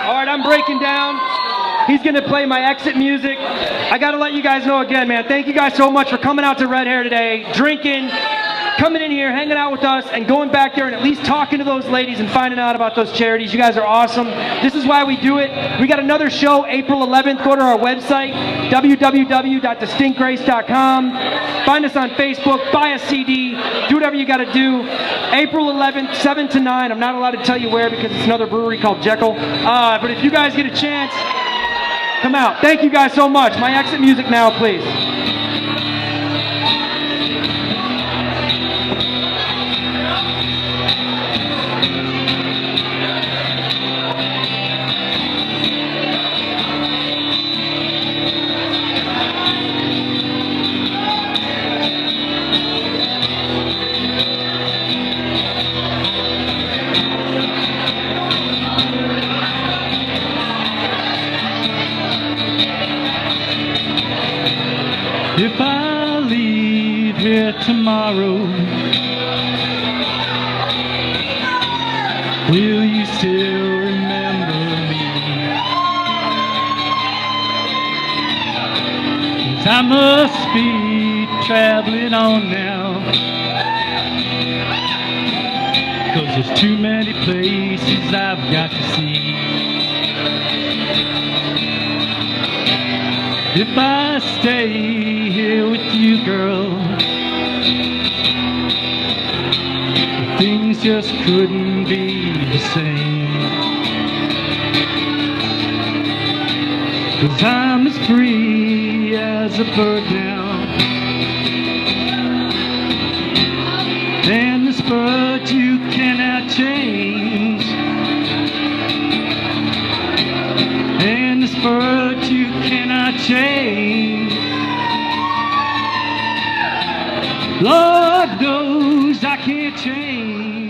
All right, I'm breaking down. He's going to play my exit music. I got to let you guys know again, man, thank you guys so much for coming out to Red Hair today, drinking, coming in here, hanging out with us, and going back there and at least talking to those ladies and finding out about those charities. You guys are awesome. This is why we do it. We got another show April 11th. Go to our website, www.distinctgrace.com. Find us on Facebook. Buy a CD. Do whatever you got to do. April 11th, 7 to 9. I'm not allowed to tell you where because it's another brewery called Jekyll. But if you guys get a chance, come out. Thank you guys so much. My exit music now, please. If I leave here tomorrow, will you still remember me? 'Cause I must be traveling on now, 'cause there's too many places I've got to see. If I stay here with you, girl, things just couldn't be the same. 'Cause I'm as free as a bird now, and this bird you cannot change, and this bird you cannot change. Lord knows I can't change.